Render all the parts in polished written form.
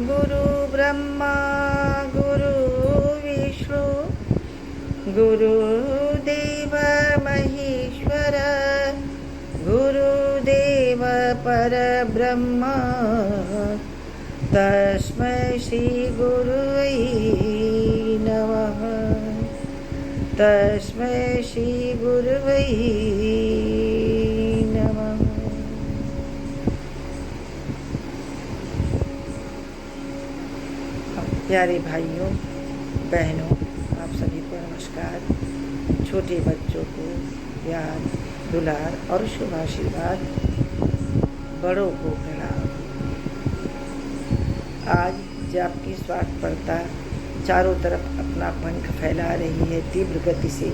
गुरु ब्रह्मा गुरु विष्णु गुरुदेव महेश्वर गुरुदेव परब्रह्म तस्मै श्री गुरुवे नमः। तस्मै श्री गुरुवे नमः। प्यारे भाइयों बहनों, आप सभी को नमस्कार। छोटे बच्चों को प्यार दुलार और शुभ आशीर्वाद, बड़ों को प्रणाम। आज जब की स्वार्थपरता चारों तरफ अपना पंख फैला रही है तीव्र गति से,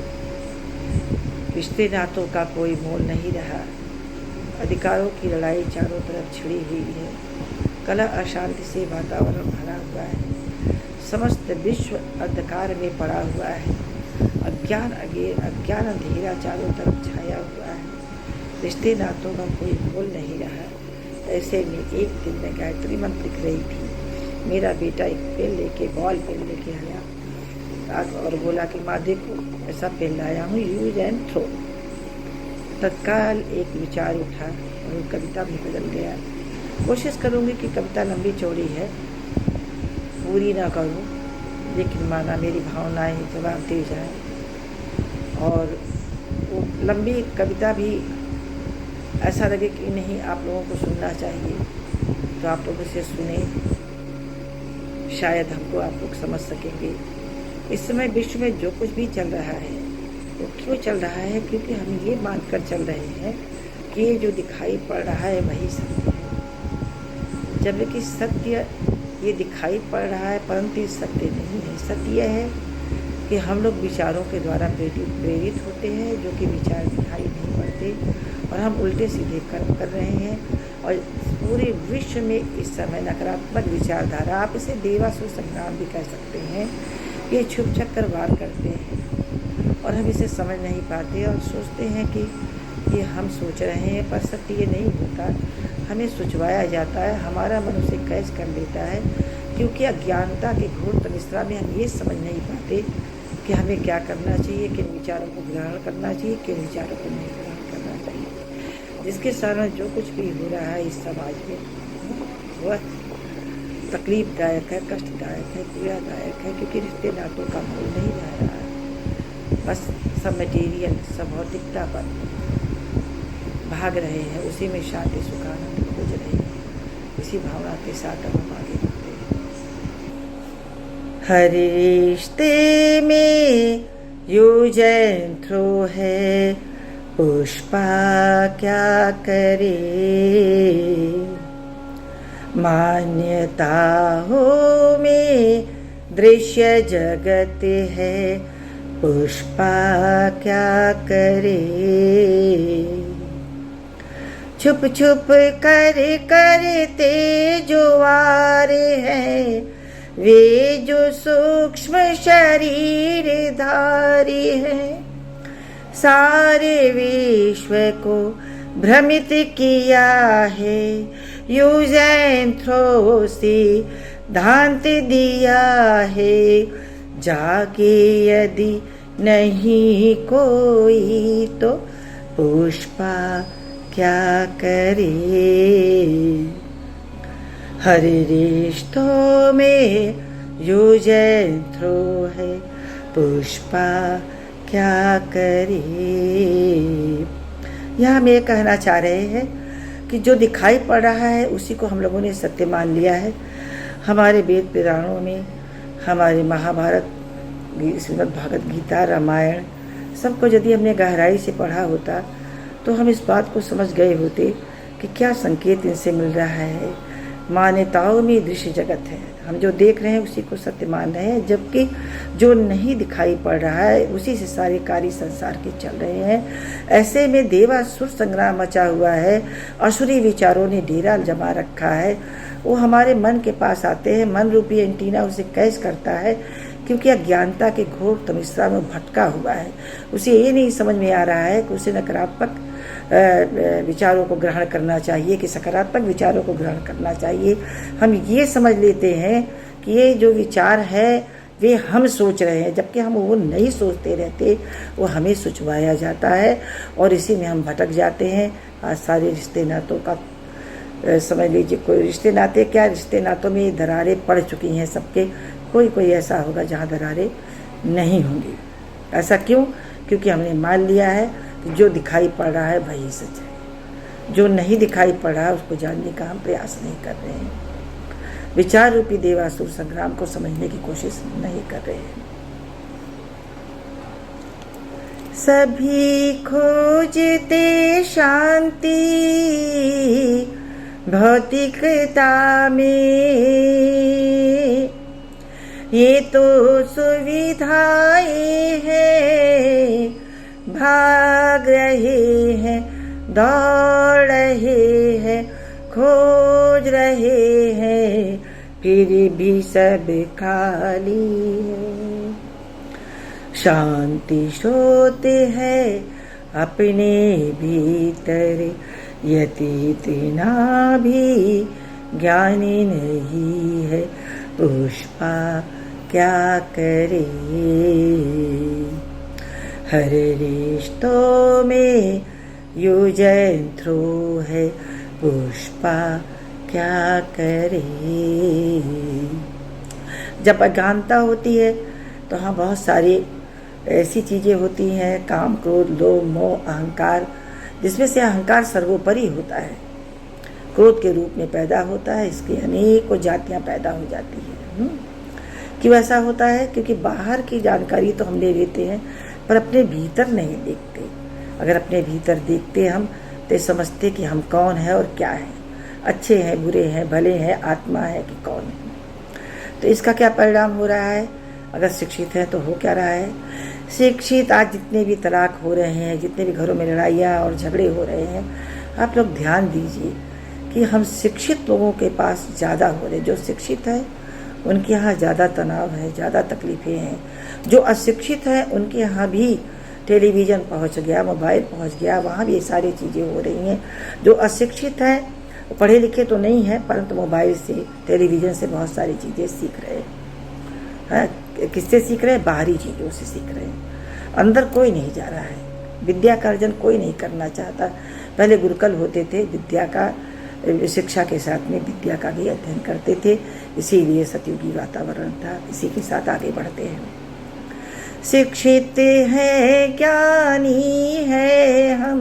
रिश्ते नातों का कोई मोल नहीं रहा। अधिकारों की लड़ाई चारों तरफ छिड़ी हुई है। कलह अशांति से वातावरण भरा हुआ है। समस्त विश्व अंधकार में पड़ा हुआ है। अज्ञान अंधेरा चारों तरफ छाया हुआ है। रिश्ते नातों का कोई मोल नहीं रहा। ऐसे में एक दिन मैं गायत्री मंत्र लिख रही थी। मेरा बेटा एक पेन लेके बॉल पेन लेके आया और बोला कि माँ देखो ऐसा पेन लाया हूँ, यूज एंड थ्रो। तत्काल एक विचार उठा और कविता भी बदल गया। कोशिश करूँगी कि कविता लंबी चौड़ी है, पूरी ना करूँ, लेकिन माना मेरी भावनाएं जवाब दे जाए। और वो लंबी कविता भी ऐसा लगे कि नहीं आप लोगों को सुनना चाहिए, तो आप लोग इसे सुने, शायद हमको आप लोग समझ सकेंगे। इस समय विश्व में जो कुछ भी चल रहा है वो क्यों चल रहा है? क्योंकि हम ये मानकर चल रहे हैं कि ये जो दिखाई पड़ रहा है वही सत्य है, जबकि सत्य ये दिखाई पड़ रहा है परंतु ये सत्य नहीं है। सत्य यह है कि हम लोग विचारों के द्वारा प्रेरित होते हैं, जो कि विचार दिखाई नहीं पड़ते, और हम उल्टे सीधे कर्म कर रहे हैं। और पूरे विश्व में इस समय नकारात्मक विचारधारा, आप इसे देवासुर संग्राम भी कह सकते हैं, ये छुप छुप कर वार करते हैं और हम इसे समझ नहीं पाते और सोचते हैं कि ये हम सोच रहे हैं, पर सत्य ये नहीं होता। हमें सुझवाया जाता है, हमारा मन उसे कैच कर लेता है, क्योंकि अज्ञानता के घोर तनिस्रा में हम ये समझ नहीं पाते कि हमें क्या करना चाहिए, किन विचारों को ग्रहण करना चाहिए, किन विचारों को नहीं ग्रहण करना चाहिए। जिसके कारण जो कुछ भी हो रहा है इस समाज में वह तकलीफदायक है, कष्टदायक है, पीड़ादायक है, क्योंकि रिश्ते नातों का मोल नहीं रह रहा है। बस सब मटेरियल, सब भौतिकता पर भाग रहे हैं, उसी में शांति सुख आनंद खोज रहे हैं। इसी भावना के साथ अब हम आगे बढ़ते हैं। हर रिश्ते में यूज एंड थ्रो है, पुष्पा क्या करे। मान्यताओं में दृश्य जगत है, पुष्पा क्या करे। छुप छुप कर करते जो वारे हैं, वे जो सूक्ष्म शरीर धारी हैं। सारे विश्व को भ्रमित किया है, यूज एंड थ्रो से सिद्धांत दिया है। जागे यदि नहीं कोई तो पुष्पा क्या करे। हर रिश्तों में यूज एंड थ्रो है, पुष्पा क्या करे। यह हम ये कहना चाह रहे हैं कि जो दिखाई पड़ रहा है उसी को हम लोगों ने सत्य मान लिया है। हमारे वेद पुराणों में, हमारे महाभारत, श्रीमद् भागवत गीता, रामायण, सबको यदि हमने गहराई से पढ़ा होता तो हम इस बात को समझ गए होते कि क्या संकेत इनसे मिल रहा है। मान्यताओं में दृश्य जगत है, हम जो देख रहे हैं उसी को सत्य मान रहे हैं, जबकि जो नहीं दिखाई पड़ रहा है उसी से सारे कार्य संसार के चल रहे हैं। ऐसे में देवासुर संग्राम मचा हुआ है, असुरी विचारों ने डेरा जमा रखा है। वो हमारे मन के पास आते हैं, मन रूपी एंटीना उसे कैच करता है, क्योंकि अज्ञानता के घोर तमिश्रा में भटका हुआ है। उसे ये नहीं समझ में आ रहा है कि उसे नकारात्मक विचारों को ग्रहण करना चाहिए, कि सकारात्मक विचारों को ग्रहण करना चाहिए। हम ये समझ लेते हैं कि ये जो विचार है वे हम सोच रहे हैं, जबकि हम वो नहीं सोचते रहते, वो हमें सोचवाया जाता है और इसी में हम भटक जाते हैं। आज सारे रिश्ते नातों का समझ लीजिए, कोई रिश्ते नाते क्या, रिश्ते नातों में दरारें पड़ चुकी हैं सबके। कोई ऐसा होगा जहाँ दरारें नहीं होंगी। ऐसा क्यों? क्योंकि हमने मान लिया है कि जो दिखाई पड़ रहा है वही सच है, जो नहीं दिखाई पड़ रहा है उसको जानने का हम प्रयास नहीं कर रहे हैं। विचार रूपी देवासुर संग्राम को समझने की कोशिश नहीं कर रहे हैं। सभी खोजते शांति भौतिकता में, ये तो सुविधाएं हैं, भाग रहे हैं, दौड़ रहे हैं, खोज रहे हैं, फिर भी सब खाली है। शांति सोते है अपने भीतर, यति इतना भी ज्ञानी नहीं है, पुष्पा क्या करे। हर रिश्तों में यूज एंड थ्रो है, पुष्पा क्या करे। जब अज्ञानता होती है तो हाँ बहुत सारी ऐसी चीज़ें होती हैं, काम, क्रोध, लोभ, मोह, अहंकार, जिसमें से अहंकार सर्वोपरि होता है, क्रोध के रूप में पैदा होता है। इसकी अनेकों जातियाँ पैदा हो जाती हैं। क्यों ऐसा होता है? क्योंकि बाहर की जानकारी तो हम ले लेते हैं पर अपने भीतर नहीं देखते। अगर अपने भीतर देखते हम तो समझते कि हम कौन है और क्या है, अच्छे हैं, बुरे हैं, भले हैं, आत्मा है कि कौन है। तो इसका क्या परिणाम हो रहा है? अगर शिक्षित है तो हो क्या रहा है? शिक्षित आज जितने भी तलाक हो रहे हैं, जितने भी घरों में लड़ाइयाँ और झगड़े हो रहे हैं, आप लोग ध्यान दीजिए कि हम शिक्षित लोगों के पास ज़्यादा हो रहे। जो शिक्षित है उनके यहाँ ज़्यादा तनाव है, ज़्यादा तकलीफ़ें हैं। जो अशिक्षित है उनके यहाँ भी टेलीविज़न पहुँच गया, मोबाइल पहुँच गया, वहाँ भी ये सारी चीज़ें हो रही हैं। जो अशिक्षित है, पढ़े लिखे तो नहीं है, परंतु मोबाइल से, टेलीविज़न से बहुत सारी चीज़ें सीख रहे हैं। किससे सीख रहे हैं? बाहरी चीज़ों से सीख रहे हैं। अंदर कोई नहीं जा रहा है। विद्या का अर्जन कोई नहीं करना चाहता। पहले गुरुकुल होते थे, विद्या का, शिक्षा के साथ में विद्या का भी अध्ययन करते थे, इसीलिए सतयुगी वातावरण था। इसी के साथ आगे बढ़ते हैं। शिक्षित है, ज्ञानी है हम,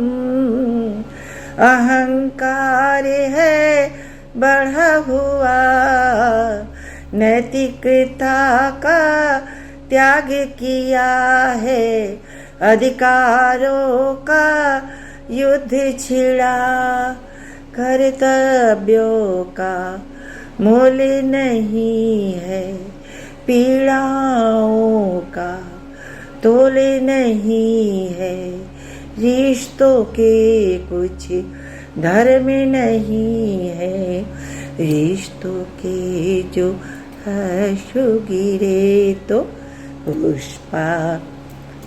अहंकार है बढ़ा हुआ, नैतिकता का त्याग किया है, अधिकारों का युद्ध छिड़ा, कर्तव्यों का मोल नहीं है, पीड़ाओं का तोल नहीं है, रिश्तों के कुछ धर्म नहीं है, रिश्तों के जो आंसू गिरे तो पुष्पा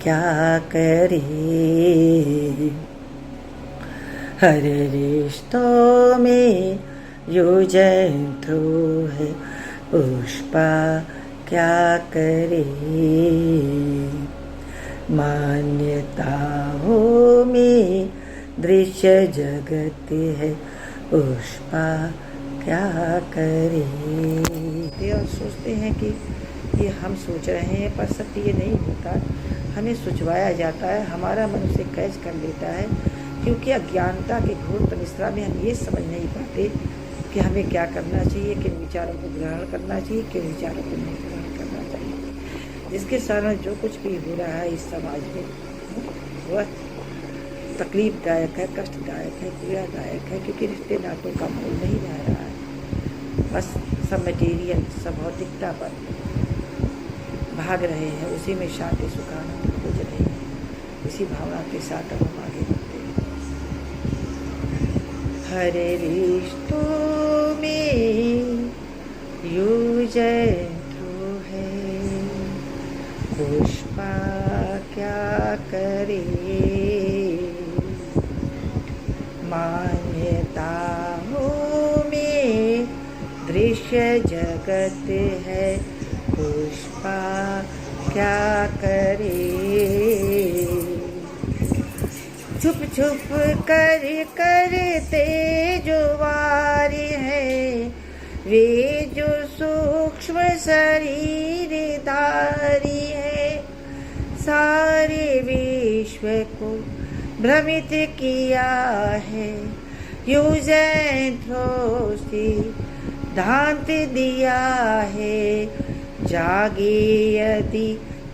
क्या करे। हर रिश्तों में यूज एंड थ्रो है, पुष्पा क्या करे। मान्यताओं में दृश्य जगत है, पुष्पा क्या करे। और सोचते हैं कि ये हम सोच रहे हैं, पर सत्य ये नहीं होता। हमें सोचवाया जाता है, हमारा मन उसे कैच कर लेता है, क्योंकि अज्ञानता के घोर तनिस्रा में हम ये समझ नहीं पाते कि हमें क्या करना चाहिए, किन विचारों को ग्रहण करना चाहिए, किन विचारों को नहीं ग्रहण करना चाहिए। जिसके कारण जो कुछ भी हो रहा है इस समाज में वह तकलीफदायक है, कष्टदायक है, पीड़ादायक है, क्योंकि रिश्ते नातों का मोल नहीं रह रहा है। बस सब मटेरियल, सब भौतिकता पर भाग रहे हैं, उसी में शांति सुख आनंद खोज रहे हैं। इसी भावना के साथ अब हम आगे बढ़ते हैं। हर रिश्तों में यूज एंड थ्रो है, पुष्पा क्या करे। दृश्य जगत है पुष्पा क्या करे। छुप छुप कर करते जो वारी है वे जो सूक्ष्म शरीर धारी है। सारे विश्व को भ्रमित किया है यूज एंड थ्रो सिद्धांत दिया है। जागे यदि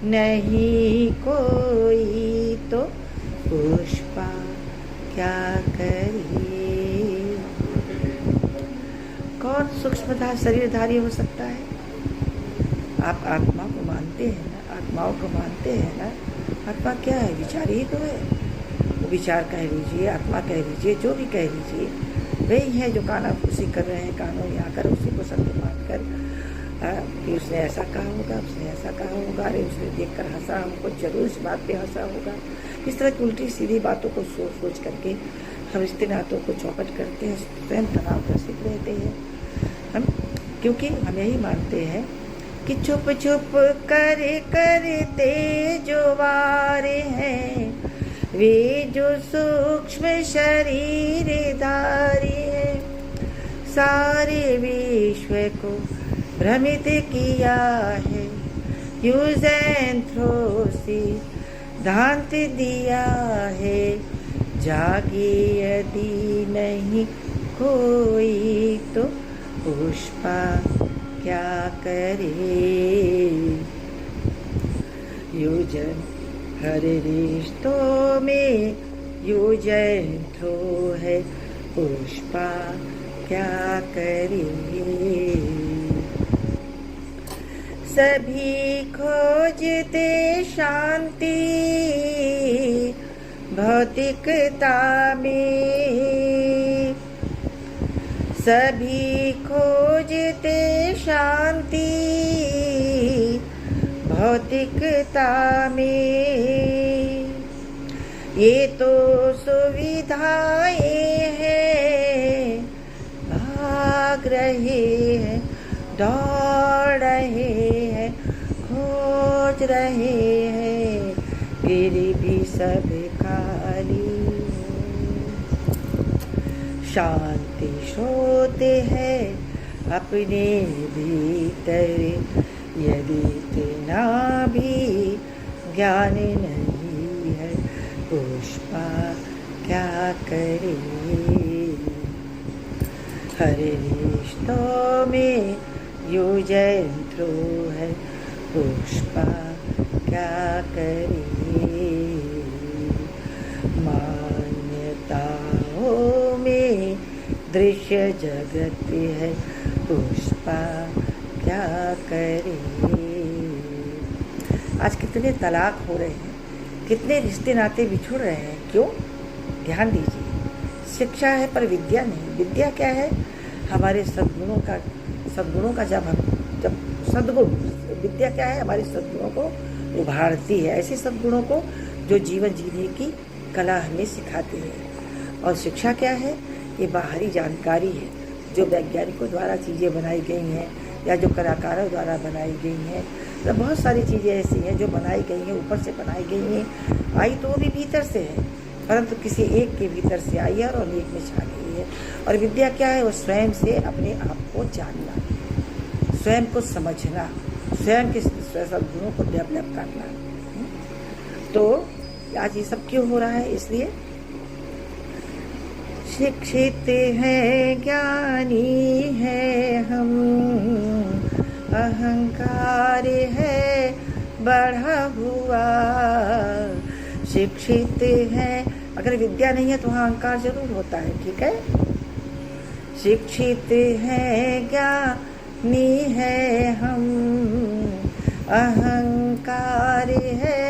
नहीं कोई तो पुष्पा क्या करे। कौन सूक्ष्मता शरीरधारी हो सकता है? आप आत्मा को मानते हैं ना, आत्माओं को मानते हैं ना। आत्मा क्या है? विचार ही तो है। वो विचार कह लीजिए, आत्मा कह लीजिए, जो भी कह लीजिए, वही है जो कानाफूसी कर रहे हैं कानों में आकर, उसी को सत्य मानकर कि उसने ऐसा कहा होगा, उसने ऐसा कहा होगा, अरे उसने देखकर हंसा, हमको जरूर इस बात पे हंसा होगा। इस तरह की उल्टी सीधी बातों को सोच सोच करके हम रिश्ते नातों को चौपट करते हैं, स्वयं तनावग्रसित रहते हैं हम, क्योंकि हम यही मानते हैं कि छुप छुप कर करते जो वारे हैं वे जो सूक्ष्म शरीर धारी है। सारे विश्व को भ्रमित किया है यूज एंड थ्रो सिद्धांत दिया है। जागे यदि नहीं कोई तो पुष्पा क्या करे। यूजन हर रिश्तों में यूज एंड थ्रो है पुष्पा क्या करे। सभी खोजते शांति भौतिकता में, सभी खोजते शांति भौतिकता में। ये तो सुविधाएं हैं, भाग रहे हैं, दौड़ रहे हैं, खोज रहे हैं, फिर भी सब खाली। शांति शोधते है अपने भीतर, यदि इतना भी ज्ञान नहीं है पुष्पा क्या करे। हर रिश्तों में यूज एंड थ्रो है पुष्पा क्या करे। मान्यताओं में दृश्य जगत है पुष्पा क्या करे। आज कितने तलाक हो रहे हैं, कितने रिश्ते नाते बिछुड़ रहे हैं, क्यों? ध्यान दीजिए, शिक्षा है पर विद्या नहीं। विद्या क्या है? हमारे सद्गुणों का जब सद्गुण, विद्या क्या है? हमारे सद्गुणों को उभारती है, ऐसे सद्गुणों को जो जीवन जीने की कला हमें सिखाती है। और शिक्षा क्या है? ये बाहरी जानकारी है जो वैज्ञानिकों द्वारा चीज़ें बनाई गई हैं या जो कलाकारों द्वारा बनाई गई हैं। तो बहुत सारी चीज़ें ऐसी हैं जो बनाई गई हैं, ऊपर से बनाई गई हैं। आई तो वो भी भीतर से है, परंतु किसी एक के भीतर से आई है और अनेक में छा गई है। और विद्या क्या है? वो स्वयं से अपने आप को जानना, स्वयं को समझना, स्वयं के सद्गुणों को डेवलप करना। तो आज ये सब क्यों हो रहा है? इसलिए शिक्षित है, ज्ञानी है हम, अहंकार है बढ़ा हुआ। शिक्षित है, अगर विद्या नहीं है तो अहंकार जरूर होता है, ठीक है। शिक्षित है, ज्ञानी है हम, अहंकार है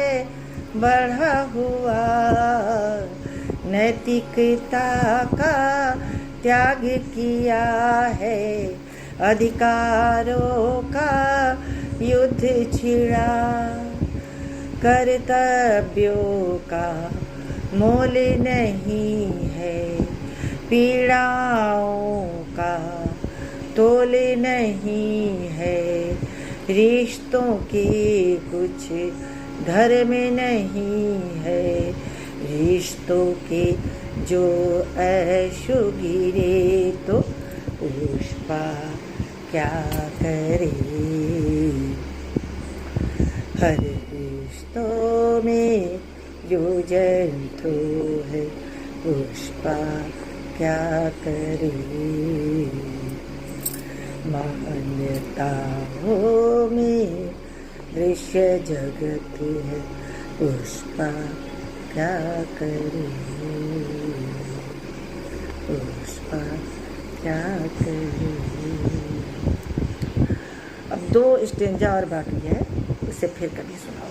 बढ़ा हुआ। नैतिकता का त्याग किया है, अधिकारों का युद्ध छिड़ा। कर्तव्यों का मोल नहीं है, पीड़ाओं का तोले नहीं है रिश्तों के कुछ धर्म नहीं है रिश्तों के जो ऐशो गिरे तो पुष्पा क्या करे हर रिश्तों में जो जंतु है पुष्पा क्या करे मान्यताओं में दृश्य जगत है पुष्पा क्या करे पुष्पा क्या करे। अब 2 स्टेंजा और बाकी है, उसे फिर कभी सुना।